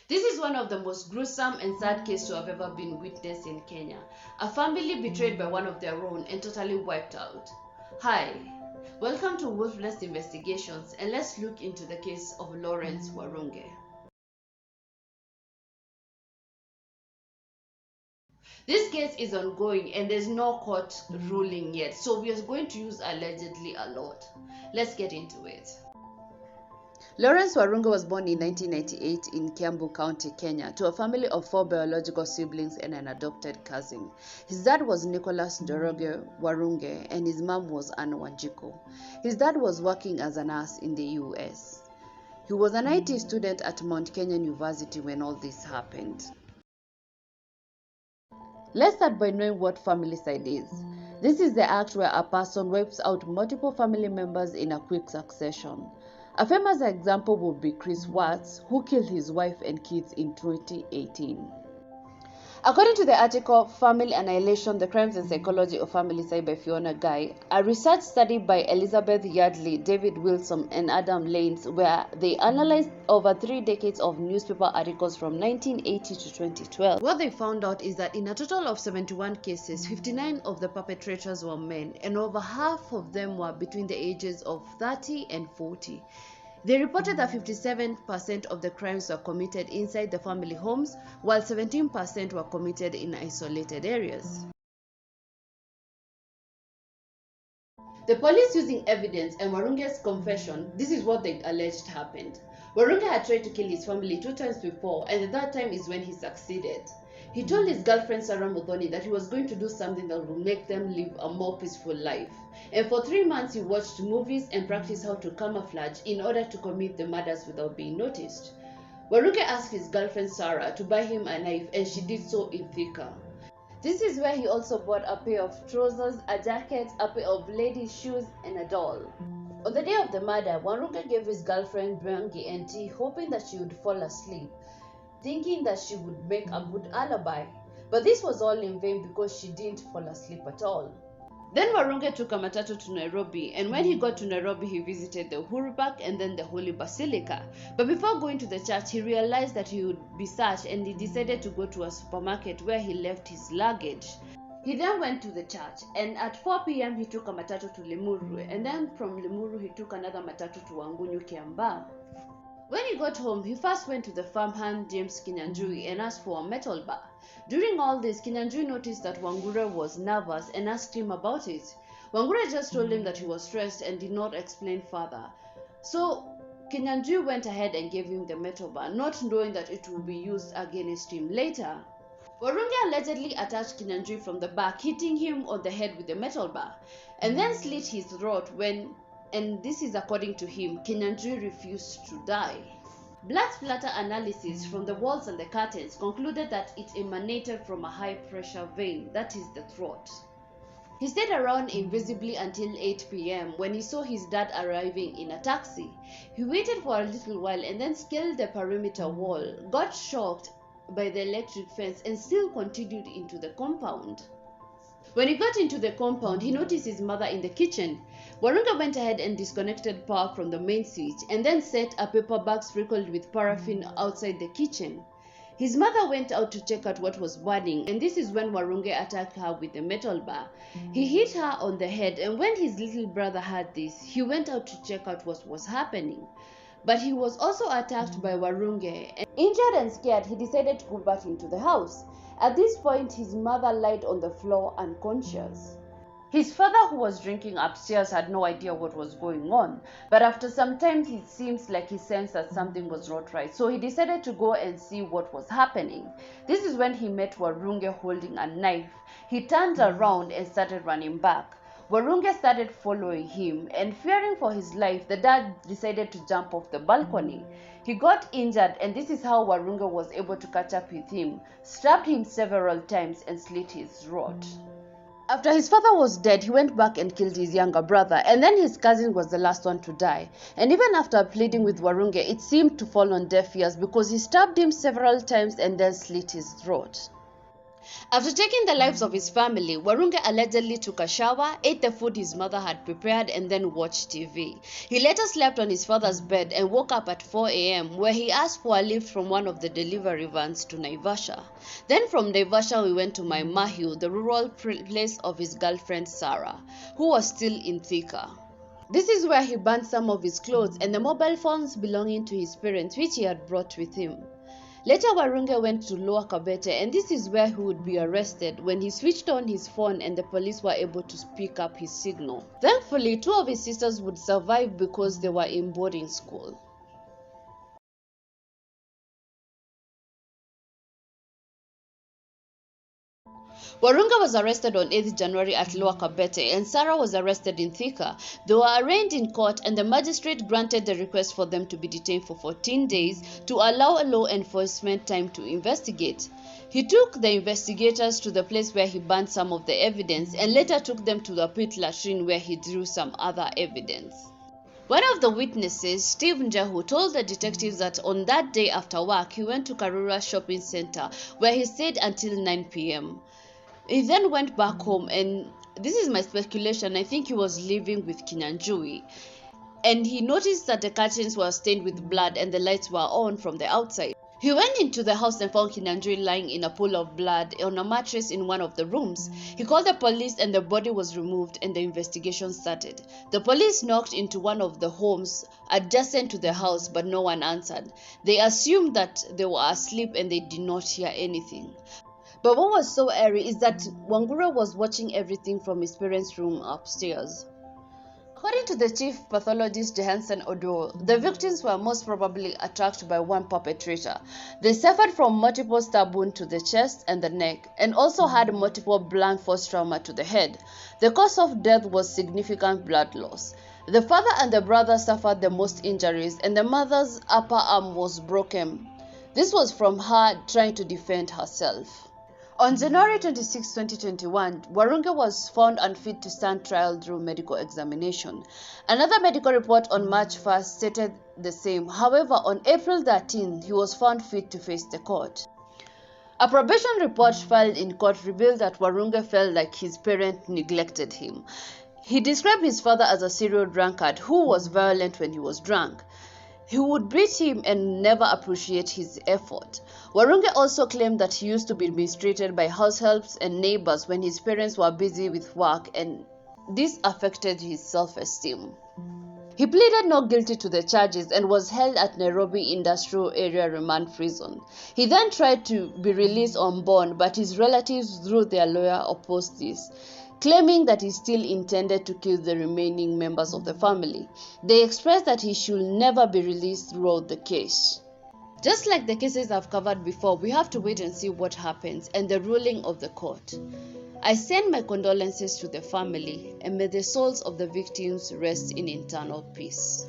This is one of the most gruesome and sad cases to have ever been witnessed in Kenya. A family betrayed by one of their own and totally wiped out. Hi, welcome to Wolfless Investigations, and let's look into the case of Lawrence Warunge. This case is ongoing and there's no court ruling yet, so we are going to use allegedly a lot. Let's get into it. Lawrence Warunge was born in 1998 in Kiambu County, Kenya, to a family of 4 biological siblings and an adopted cousin. His dad was Nicholas Njoroge Warunge and his mom was Anna Wanjiko. His dad was working as a nurse in the US. He was an IT student at Mount Kenyan University when all this happened. Let's start by knowing what familicide is. This is the act where a person wipes out multiple family members in a quick succession. A famous example would be Chris Watts, who killed his wife and kids in 2018. According to the article Family Annihilation, The Crimes and Psychology of Familicide by Fiona Guy, a research study by Elizabeth Yardley, David Wilson, and Adam Lanes, where they analyzed over 3 decades of newspaper articles from 1980 to 2012. What they found out is that in a total of 71 cases, 59 of the perpetrators were men, and over half of them were between the ages of 30 and 40. They reported that 57% of the crimes were committed inside the family homes, while 17% were committed in isolated areas. The police, using evidence and Warunge's confession, this is what they alleged happened. Warunge had tried to kill his family 2 times before, and the 3rd time is when he succeeded. He told his girlfriend Sarah Muthoni that he was going to do something that would make them live a more peaceful life. And for 3 months he watched movies and practiced how to camouflage in order to commit the murders without being noticed. Warunge asked his girlfriend Sarah to buy him a knife, and she did so in Thika. This is where he also bought a pair of trousers, a jacket, a pair of ladies' shoes, and a doll. On the day of the murder, Warunge gave his girlfriend brandy and tea, hoping that she would fall asleep, thinking that she would make a good alibi. But this was all in vain because she didn't fall asleep at all. Then Warunge took a matatu to Nairobi, and when he got to Nairobi, he visited the Uhuru Park and then the Holy Basilica. But before going to the church, he realized that he would be searched, and he decided to go to a supermarket where he left his luggage. He then went to the church, and at 4 p.m. he took a matatu to Limuru, and then from Limuru he took another matatu to Wangunyu, Kiambaa. When he got home, he first went to the farmhand James Kinyanjui and asked for a metal bar. During all this, Kinyanjui noticed that Wangure was nervous and asked him about it. Wangure just told him that he was stressed and did not explain further. So Kinyanjui went ahead and gave him the metal bar, not knowing that it would be used against him later. Warunge allegedly attacked Kinyanjui from the back, hitting him on the head with the metal bar, and then slit his throat and this is according to him, Kinyanjui refused to die. Blood splatter analysis from the walls and the curtains concluded that it emanated from a high-pressure vein, that is the throat. He stayed around invisibly until 8 p.m. when he saw his dad arriving in a taxi. He waited for a little while and then scaled the perimeter wall, got shocked by the electric fence, and still continued into the compound. When he got into the compound, he noticed his mother in the kitchen. Warunge went ahead and disconnected power from the main switch and then set a paper bag sprinkled with paraffin outside the kitchen. His mother went out to check out what was burning, and this is when Warunge attacked her with the metal bar. He hit her on the head, and when his little brother heard this, he went out to check out what was happening. But he was also attacked by Warunge, and injured and scared, he decided to go back into the house. At this point, his mother lied on the floor unconscious. His father, who was drinking upstairs, had no idea what was going on, but after some time it seems like he sensed that something was not right, so he decided to go and see what was happening. This is when he met Warunge holding a knife. He turned around and started running back. Warunge started following him, and fearing for his life, the dad decided to jump off the balcony. He got injured, and this is how Warunge was able to catch up with him, stabbed him several times, and slit his throat. After his father was dead, he went back and killed his younger brother, and then his cousin was the last one to die. And even after pleading with Warunge, it seemed to fall on deaf ears because he stabbed him several times and then slit his throat. After taking the lives of his family, Warunge allegedly took a shower, ate the food his mother had prepared, and then watched TV. He later slept on his father's bed and woke up at 4 a.m. where he asked for a lift from one of the delivery vans to Naivasha. Then from Naivasha we went to Maimahiu, the rural place of his girlfriend Sarah, who was still in Thika. This is where he burned some of his clothes and the mobile phones belonging to his parents, which he had brought with him. Later, Warunge went to Lower Kabete, and this is where he would be arrested when he switched on his phone and the police were able to pick up his signal. Thankfully, 2 of his sisters would survive because they were in boarding school. Warunge was arrested on 8th January at Lower Kabete, and Sarah was arrested in Thika. They were arraigned in court, and the magistrate granted the request for them to be detained for 14 days to allow law enforcement time to investigate. He took the investigators to the place where he burned some of the evidence and later took them to the pit latrine where he drew some other evidence. One of the witnesses, Steve Njahu, told the detectives that on that day after work, he went to Karura Shopping Center where he stayed until 9 p.m. He then went back home, and this is my speculation, I think he was living with Kinyanjui, and he noticed that the curtains were stained with blood and the lights were on from the outside. He went into the house and found Kinyanjui lying in a pool of blood on a mattress in one of the rooms. He called the police and the body was removed and the investigation started. The police knocked into one of the homes adjacent to the house, but no one answered. They assumed that they were asleep and they did not hear anything. But what was so eerie is that Wangura was watching everything from his parents' room upstairs. According to the chief pathologist Johansen Odoro, the victims were most probably attacked by one perpetrator. They suffered from multiple stab wounds to the chest and the neck, and also had multiple blunt force trauma to the head. The cause of death was significant blood loss. The father and the brother suffered the most injuries, and the mother's upper arm was broken. This was from her trying to defend herself. On January 26, 2021, Warunge was found unfit to stand trial through medical examination. Another medical report on March 1st stated the same. However, on April 13, he was found fit to face the court. A probation report filed in court revealed that Warunge felt like his parents neglected him. He described his father as a serial drunkard who was violent when he was drunk. He would beat him and never appreciate his effort. Warunge also claimed that he used to be mistreated by house helps and neighbors when his parents were busy with work, and this affected his self-esteem. He pleaded not guilty to the charges and was held at Nairobi Industrial Area Remand Prison. He then tried to be released on bond, but his relatives, through their lawyer, opposed this, claiming that he still intended to kill the remaining members of the family. They expressed that he should never be released throughout the case. Just like the cases I've covered before, we have to wait and see what happens and the ruling of the court. I send my condolences to the family, and may the souls of the victims rest in eternal peace.